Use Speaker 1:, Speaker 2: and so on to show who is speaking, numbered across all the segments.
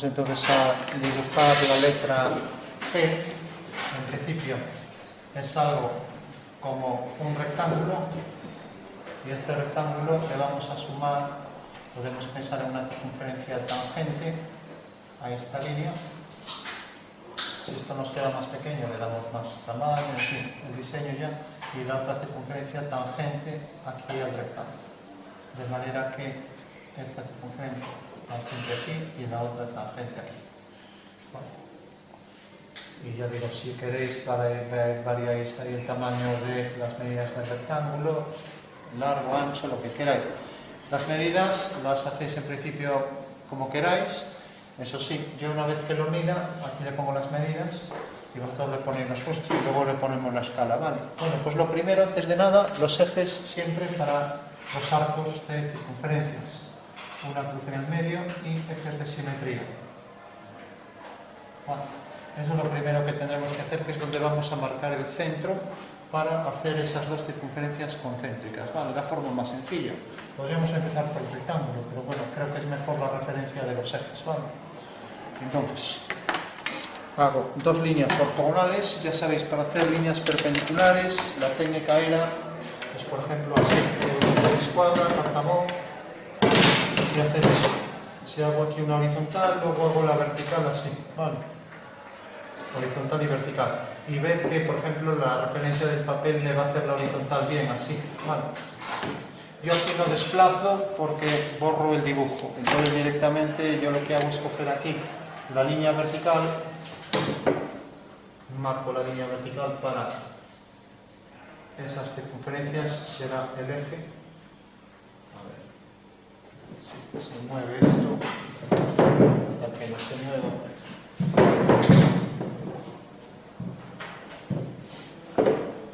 Speaker 1: Entonces a dibujar la letra G. En principio es algo como un rectángulo y este rectángulo le vamos a sumar, podemos pensar en una circunferencia tangente a esta línea. Si esto nos queda más pequeño le damos más tamaño, en fin, el diseño ya, y la otra circunferencia tangente aquí al rectángulo, de manera que esta circunferencia tangente aquí y la otra tangente aquí. Bueno. Y ya digo, si queréis variáis ahí el tamaño de las medidas del rectángulo, largo, ancho, lo que queráis. Las medidas las hacéis en principio como queráis. Eso sí, yo una vez que lo mida, aquí le pongo las medidas y vosotros le ponéis las vuestras y luego le ponemos la escala, ¿vale? Bueno, pues lo primero, antes de nada, los ejes siempre para los arcos de circunferencias. Una cruz en el medio y ejes de simetría. Bueno, eso es lo primero que tendremos que hacer, que es donde vamos a marcar el centro para hacer esas dos circunferencias concéntricas. Vale, la forma más sencilla. Podríamos empezar por el rectángulo, pero bueno, creo que es mejor la referencia de los ejes, ¿vale? Entonces, hago dos líneas ortogonales. Ya sabéis, para hacer líneas perpendiculares, la técnica era, pues por ejemplo, así, escuadra, cartabón, y hacer eso. Si hago aquí una horizontal, luego hago la vertical así, ¿vale? Horizontal y vertical. Y ves que, por ejemplo, la referencia del papel me va a hacer la horizontal bien, así, ¿vale? Yo aquí no desplazo porque borro el dibujo. Entonces directamente yo lo que hago es coger aquí la línea vertical, marco la línea vertical para esas circunferencias, será el eje. Se mueve esto hasta que no se mueva.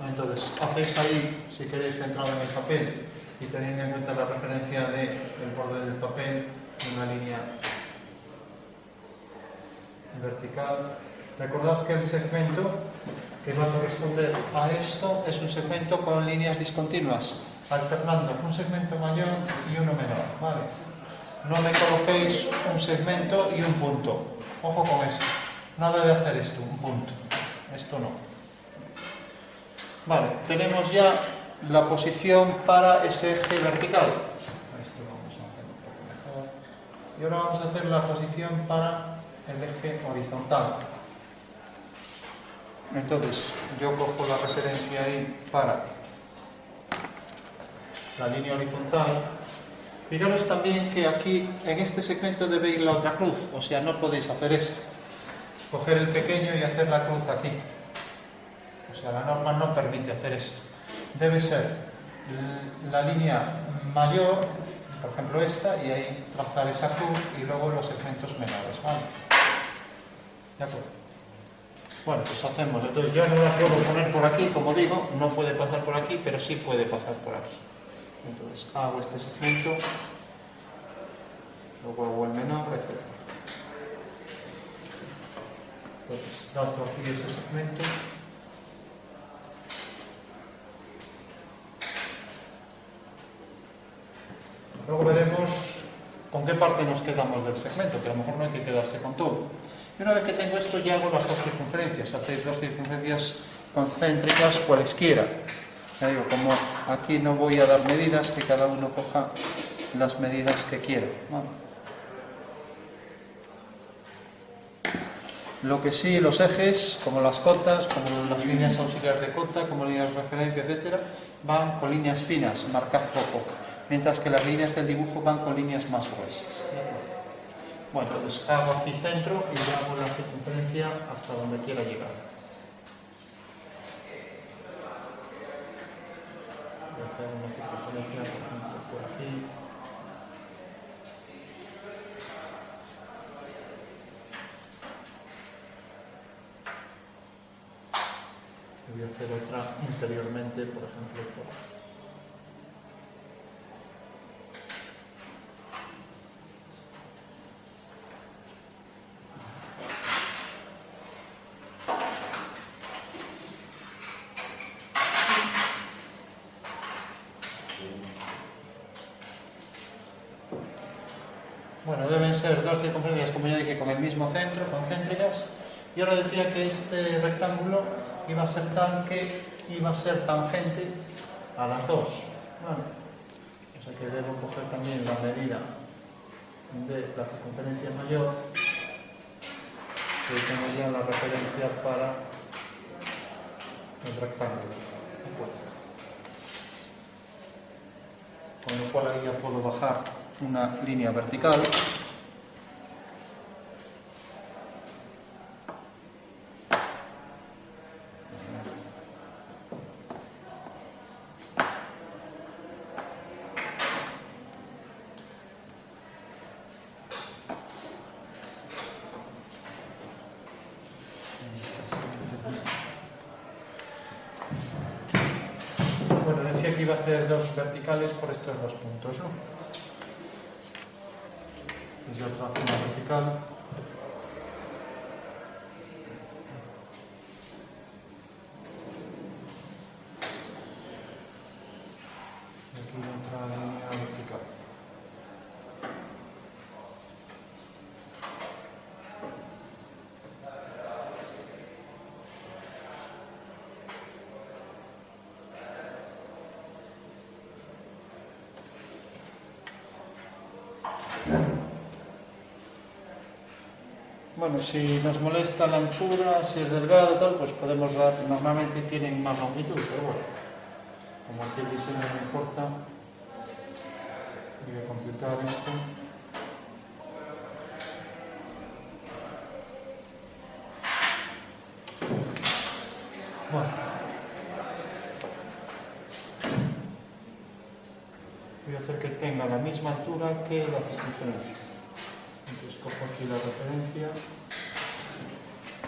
Speaker 1: Entonces, hacéis ahí, si queréis, centrado en el papel y teniendo en cuenta la referencia del borde del papel, una línea vertical. Recordad que el segmento que va a corresponder a esto es un segmento con líneas discontinuas, alternando un segmento mayor y uno menor, ¿vale? No me coloquéis un segmento y un punto. Ojo con esto. Nada de hacer esto, un punto. Esto no. Vale, tenemos ya la posición para ese eje vertical. Esto vamos a hacer un poco mejor. Y ahora vamos a hacer la posición para el eje horizontal. Entonces, yo cojo la referencia ahí para la línea horizontal. Fijaros también que aquí, en este segmento, debe ir la otra cruz, o sea, no podéis hacer esto. Coger el pequeño y hacer la cruz aquí. O sea, la norma no permite hacer esto. Debe ser la línea mayor, por ejemplo esta, y ahí trazar esa cruz y luego los segmentos menores, ¿vale? ¿De acuerdo? Bueno, pues hacemos. Entonces, yo no la puedo poner por aquí, como digo, no puede pasar por aquí, pero sí puede pasar por aquí. Entonces hago este segmento, luego hago el menor, etc. Entonces trazo aquí ese segmento. Luego veremos con qué parte nos quedamos del segmento, que a lo mejor no hay que quedarse con todo. Y una vez que tengo esto, ya hago las dos circunferencias. Hacéis dos circunferencias concéntricas cualesquiera. Ya digo, como aquí no voy a dar medidas, que cada uno coja las medidas que quiera, ¿vale? Lo que sí, los ejes, como las cotas, como las líneas auxiliares de cota, como líneas de referencia, etc., van con líneas finas, marcad poco, mientras que las líneas del dibujo van con líneas más gruesas. Bueno, entonces hago aquí centro y ya hago la circunferencia hasta donde quiera llegar. Voy a hacer una circunferencia, por ejemplo, por aquí. Y voy a hacer otra interiormente, por ejemplo, por aquí. Bueno, Bueno, deben ser dos circunferencias, como ya dije, con el mismo centro, concéntricas. Y ahora decía que este rectángulo iba a ser tal que iba a ser tangente a las dos. Vale. O sea que debo coger también la medida de la circunferencia mayor, que tengo ya la referencia para el rectángulo. Con lo cual ahí ya puedo bajar una línea vertical. Bueno, decía que iba a hacer dos verticales por estos dos puntos, ¿no? Y otra zona vertical. Y aquí otra línea vertical. Bueno, si nos molesta la anchura, si es delgado, tal, pues podemos dar, normalmente tienen más longitud, pero bueno, como aquí el diseño no importa, voy a complicar esto. Bueno, voy a hacer que tenga la misma altura que la circunferencia. Entonces cojo aquí la referencia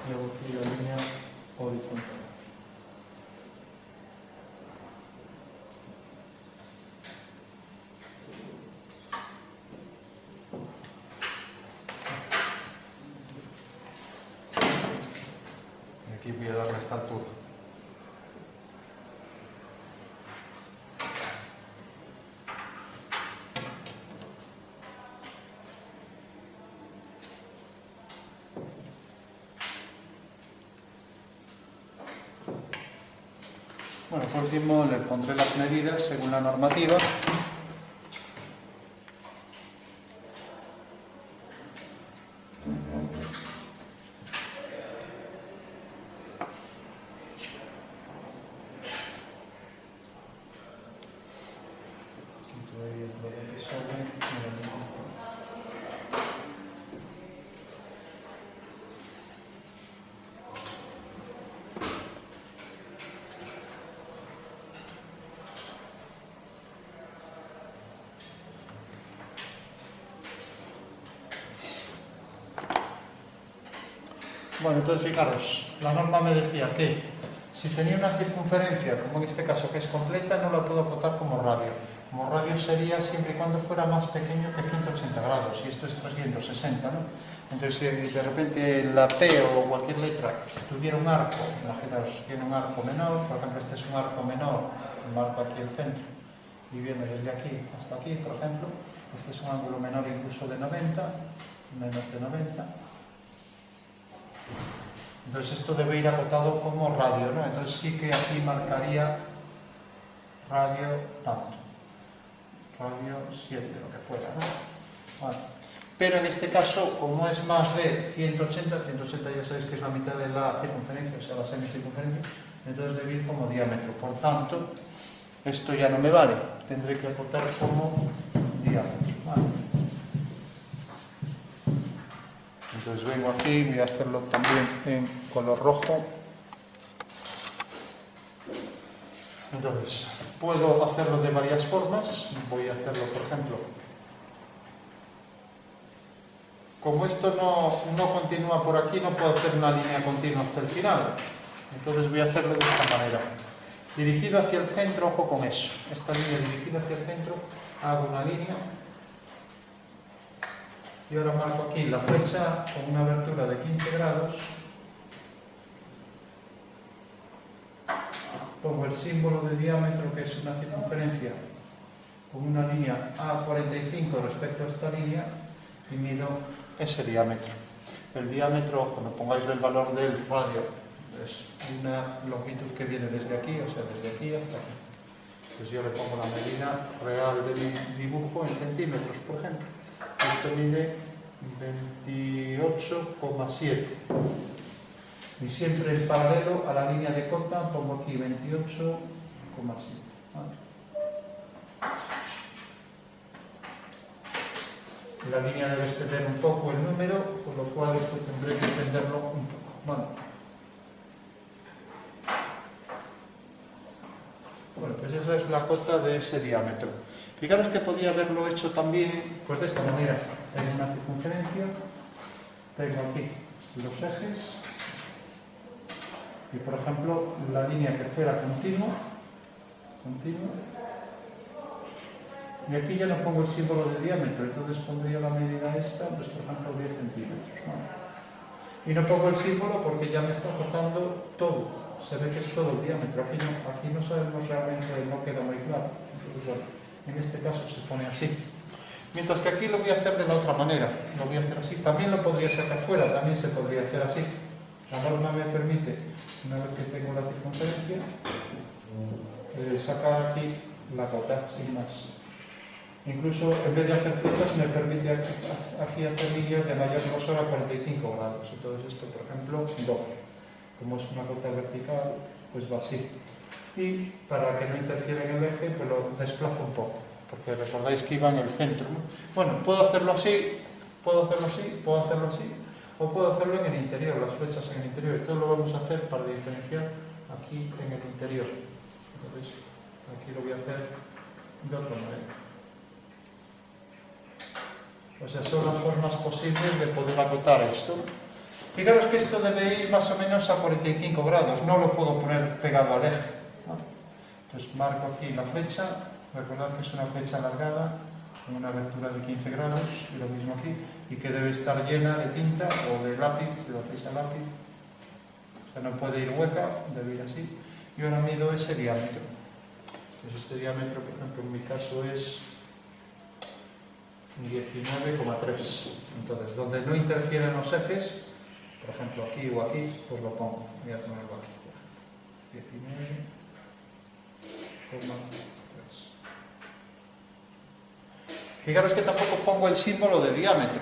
Speaker 1: y hago aquí la línea horizontal. Y aquí voy a darle esta altura. Bueno, por último le pondré las medidas según la normativa. Bueno, entonces fijaros, la norma me decía que si tenía una circunferencia, como en este caso que es completa, no la puedo acotar como radio. Como radio sería siempre y cuando fuera más pequeño que 180 grados, y esto es 360, ¿no? Entonces, si de repente la P o cualquier letra tuviera un arco, imaginaos, tiene un arco menor, por ejemplo, este es un arco menor, marco aquí el centro, y viene desde aquí hasta aquí, por ejemplo, este es un ángulo menor incluso de 90, menos de 90. Entonces esto debe ir acotado como radio, ¿no? Entonces sí que aquí marcaría radio tanto, radio 7, lo que fuera, ¿no? Vale. Pero en este caso, como es más de 180, 180 ya sabéis que es la mitad de la circunferencia, o sea, la semicircunferencia, entonces debe ir como diámetro. Por tanto, esto ya no me vale, tendré que acotar como diámetro, ¿vale? Entonces vengo aquí, voy a hacerlo también en color rojo. Entonces, puedo hacerlo de varias formas. Voy a hacerlo, por ejemplo, como esto no continúa por aquí, no puedo hacer una línea continua hasta el final. Entonces voy a hacerlo de esta manera. Dirigido hacia el centro, ojo con eso. Esta línea dirigida hacia el centro, hago una línea. Y ahora marco aquí la flecha con una abertura de 15 grados. Pongo el símbolo de diámetro, que es una circunferencia, con una línea A45 respecto a esta línea. y mido ese diámetro. El diámetro, cuando pongáis el valor del radio, es una longitud que viene desde aquí, o sea, desde aquí hasta aquí. Pues yo le pongo la medida real de mi dibujo en centímetros, por ejemplo. Esto mide 28,7. Y siempre en paralelo a la línea de cota pongo aquí 28,7. ¿Vale? La línea debe extender un poco el número, por lo cual esto tendré que extenderlo un poco. ¿Vale? Bueno, pues esa es la cota de ese diámetro. Fijaros que podría haberlo hecho también, pues de esta manera. Tengo una circunferencia, tengo aquí los ejes, y por ejemplo, la línea que fuera continua, y aquí ya no pongo el símbolo de diámetro, entonces pondría la medida esta, pues por ejemplo 10 centímetros. ¿No? Y no pongo el símbolo porque ya me está cortando todo, se ve que es todo el diámetro, aquí no sabemos realmente, no queda muy claro. Entonces, bueno, en este caso se pone así. Mientras que aquí lo voy a hacer de la otra manera, lo voy a hacer así. También lo podría sacar fuera, también se podría hacer así. La norma me permite, una vez que tengo la circunferencia, sacar aquí la cota, sin más. Incluso en vez de hacer flechas me permite aquí hacer líneas de mayor grosor a 45 grados. Entonces esto, por ejemplo, 12. Como es una cota vertical, pues va así. Y para que no interfiera en el eje, pues lo desplazo un poco. Porque recordáis que iba en el centro, ¿no? Bueno, puedo hacerlo así, o puedo hacerlo en el interior, las flechas en el interior. Esto lo vamos a hacer para diferenciar aquí en el interior. Entonces, aquí lo voy a hacer de otra manera. O sea, son las formas posibles de poder acotar esto. Fijaros que esto debe ir más o menos a 45 grados, no lo puedo poner pegado al eje, ¿no? Entonces marco aquí la flecha, recordad que es una flecha alargada, con una abertura de 15 grados, y lo mismo aquí, y que debe estar llena de tinta o de lápiz, si lo hacéis a lápiz. O sea, no puede ir hueca, debe ir así. Y ahora mido ese diámetro. Pues este diámetro, por ejemplo, en mi caso es 19,3. Entonces, donde no interfieren los ejes, por ejemplo aquí o aquí, pues lo pongo. Voy a ponerlo aquí. 19,3. Fijaros que tampoco pongo el símbolo de diámetro,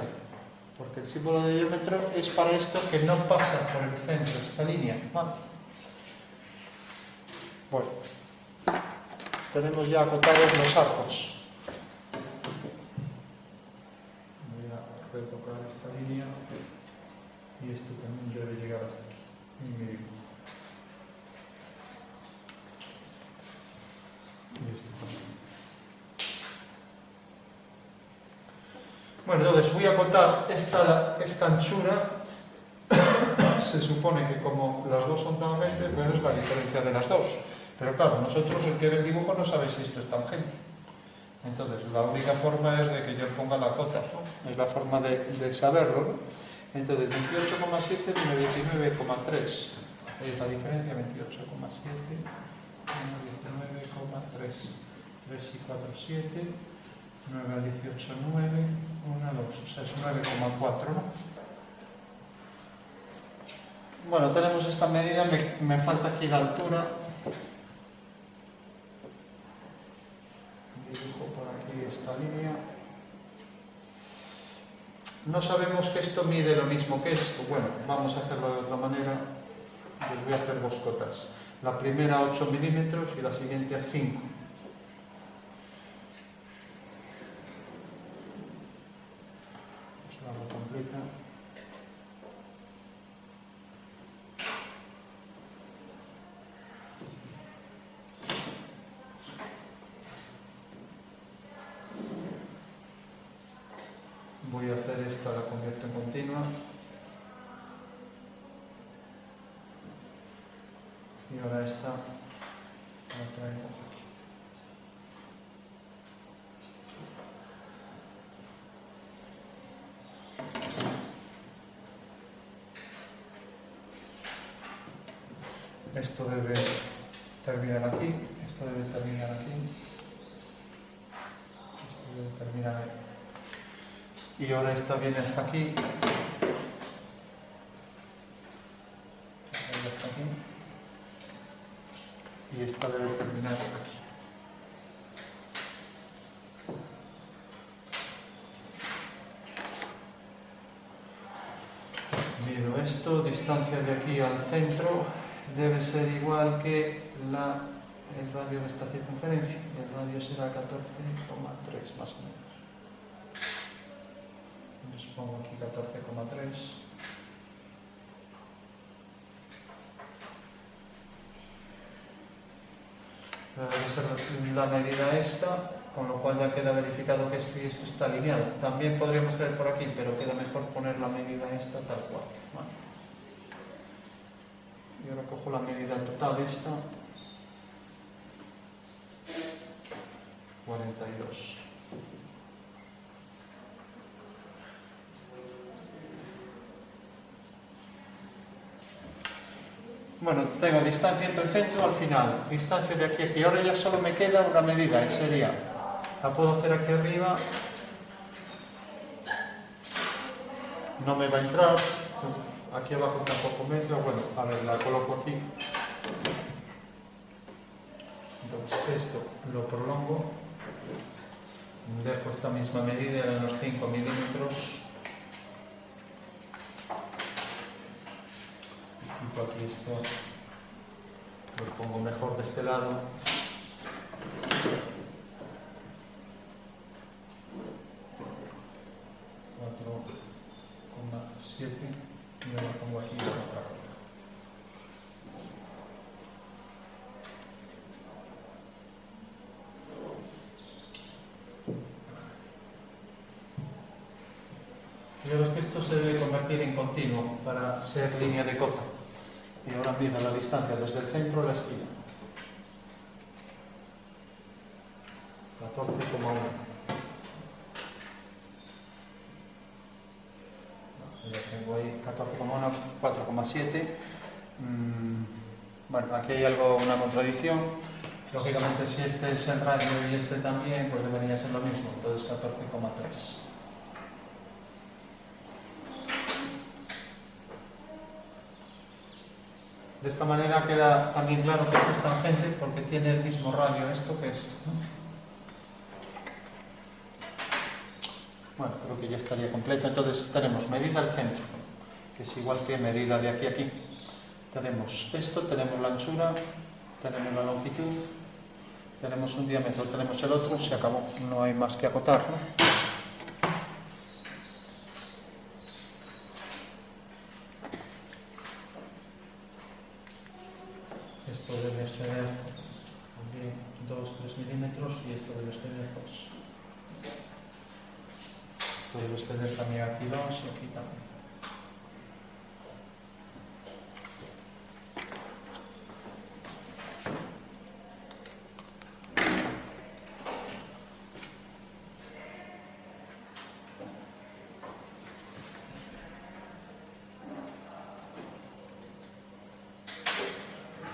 Speaker 1: porque el símbolo de diámetro es para esto que no pasa por el centro, esta línea. ¿Vale? Bueno, tenemos ya acotados los arcos. Retocar esta línea y esto también debe llegar hasta aquí en mi dibujo. Y esto también. Bueno, entonces voy a contar esta anchura. Se supone que como las dos son tangentes, pues es la diferencia de las dos. Pero claro, nosotros el que ve el dibujo no sabe si esto es tangente. Entonces, la única forma es de que yo ponga la cota, ¿no? Es la forma de saberlo, ¿no? Entonces, 28,7 menos 19,3. Es la diferencia, 28,7 menos 19,3. 3 y 4, 7. 9 al 18, 9. 1, 2. O sea, es 9,4, ¿no? Bueno, tenemos esta medida. Me falta aquí la altura. Dibujo por aquí esta línea. No sabemos que esto mide lo mismo que esto. Bueno, vamos a hacerlo de otra manera. Les voy a hacer dos cotas. La primera 8 milímetros y la siguiente a 5. Pues la hago completa. Voy a hacer esta, la convierto en continua. Y ahora esta la traigo aquí. Esto debe terminar aquí, esto debe terminar aquí, esto debe terminar ahí. y ahora esta viene hasta aquí. Hasta aquí. Y esta debe terminar aquí. Mido esto, distancia de aquí al centro debe ser igual que el radio de esta circunferencia. El radio será 14,3 más o menos. Entonces pongo aquí 14,3. Debe ser la medida esta, con lo cual ya queda verificado que esto y esto está alineado. También podríamos traer por aquí, pero queda mejor poner la medida esta tal cual. Vale. Y ahora cojo la medida total esta. 42. Bueno, tengo distancia entre el centro al final, distancia de aquí a aquí. Ahora ya solo me queda una medida, y sería, la puedo hacer aquí arriba, no me va a entrar, aquí abajo tampoco me entra, bueno, a ver, la coloco aquí. Entonces esto lo prolongo, dejo esta misma medida en los 5 milímetros. Quito aquí esto, lo pongo mejor de este lado. .7 y ahora pongo aquí la otra rueda. Fijaros que esto se debe convertir en continuo para ser línea de cota. Y ahora mido la distancia desde el centro a la esquina. 14,1. Ya tengo ahí 14,1, 4,7. Bueno, aquí hay una contradicción. Lógicamente, si este es el radio y este también, pues debería ser lo mismo. Entonces 14,3. De esta manera queda también claro que esto es tangente porque tiene el mismo radio esto que esto, ¿no? Bueno, creo que ya estaría completo. Entonces tenemos medida al centro, que es igual que medida de aquí a aquí. Tenemos esto, tenemos la anchura, tenemos la longitud, tenemos un diámetro, tenemos el otro, se acabó. No hay más que acotar, ¿no? Esto debe exceder también 2-3 milímetros y esto debe exceder 2. Esto debe exceder también aquí 2 y aquí también.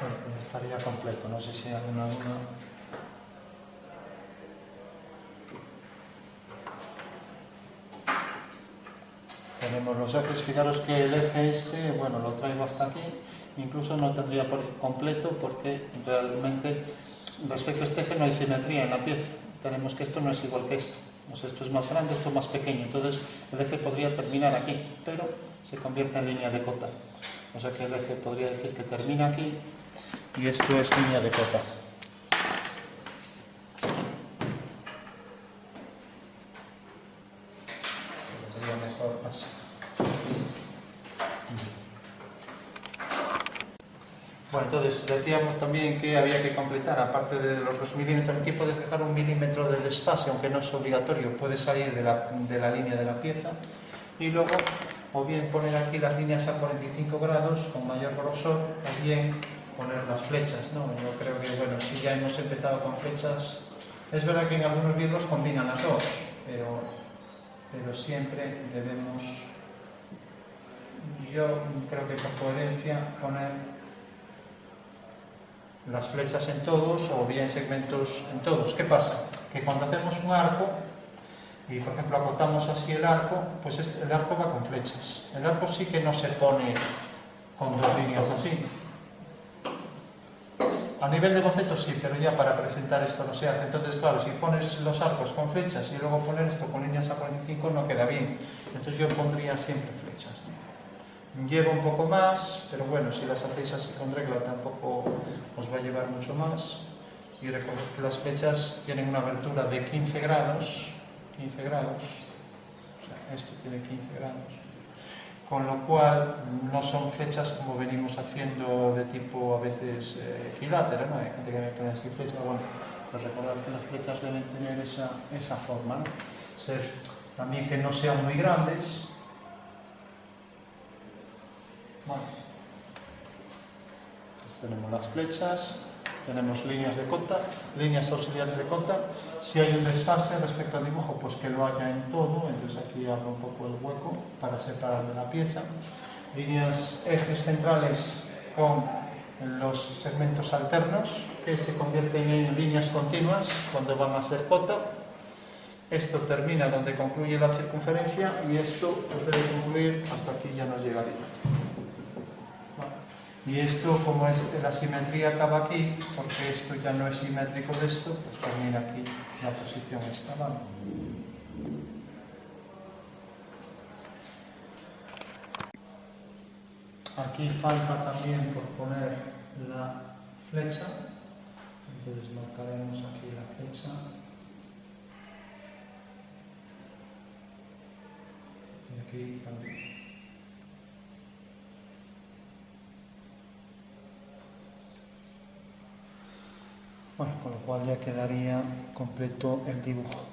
Speaker 1: Bueno, pues estaría completo, no sé si hay alguna duda. Tenemos los ejes, fijaros que el eje este, bueno, lo traigo hasta aquí, incluso no tendría por completo porque realmente respecto a este eje no hay simetría en la pieza. Tenemos que esto no es igual que esto, o sea, esto es más grande, esto más pequeño, entonces el eje podría terminar aquí, pero se convierte en línea de cota. O sea que el eje podría decir que termina aquí y esto es línea de cota. Sería mejor así. Bueno, entonces decíamos también que había que completar, aparte de los 2 milímetros, aquí puedes dejar 1 milímetro de desfase, aunque no es obligatorio, puede salir de la línea de la pieza. Y luego, o bien poner aquí las líneas a 45 grados con mayor grosor, o bien poner las flechas, ¿no? Yo creo que, bueno, si ya hemos empezado con flechas, es verdad que en algunos libros combinan las dos, pero siempre debemos, yo creo que por coherencia, poner las flechas en todos o bien segmentos en todos. ¿Qué pasa? Que cuando hacemos un arco, y por ejemplo acotamos así el arco, pues el arco va con flechas. El arco sí que no se pone con dos líneas así. A nivel de boceto sí, pero ya para presentar esto no se hace. Entonces, claro, si pones los arcos con flechas y luego poner esto con líneas a 45 no queda bien. Entonces yo pondría siempre flechas, ¿no? Lleva un poco más, pero bueno, si las hacéis así con regla tampoco os va a llevar mucho más. Y recordad que las flechas tienen una abertura de 15 grados, o sea, esto tiene 15 grados. Con lo cual no son flechas como venimos haciendo de tipo a veces equilátero, ¿no? Hay gente que me pone así flechas, bueno, pues recordad que las flechas deben tener esa forma, ¿no? También que no sean muy grandes. Bueno, entonces tenemos las flechas, tenemos líneas de cota, líneas auxiliares de cota. Si hay un desfase respecto al dibujo, pues que lo haya en todo. Entonces aquí abro un poco el hueco para separar de la pieza. Líneas, ejes centrales con los segmentos alternos que se convierten en líneas continuas cuando van a ser cota. Esto termina donde concluye la circunferencia y esto pues debe concluir hasta aquí, ya nos llegaría. Y esto, como es la simetría acaba aquí, porque esto ya no es simétrico de esto, pues termina aquí la posición esta, ¿vale? Aquí falta también por poner la flecha, entonces marcaremos aquí la flecha. Y aquí también. Bueno, con lo cual ya quedaría completo el dibujo.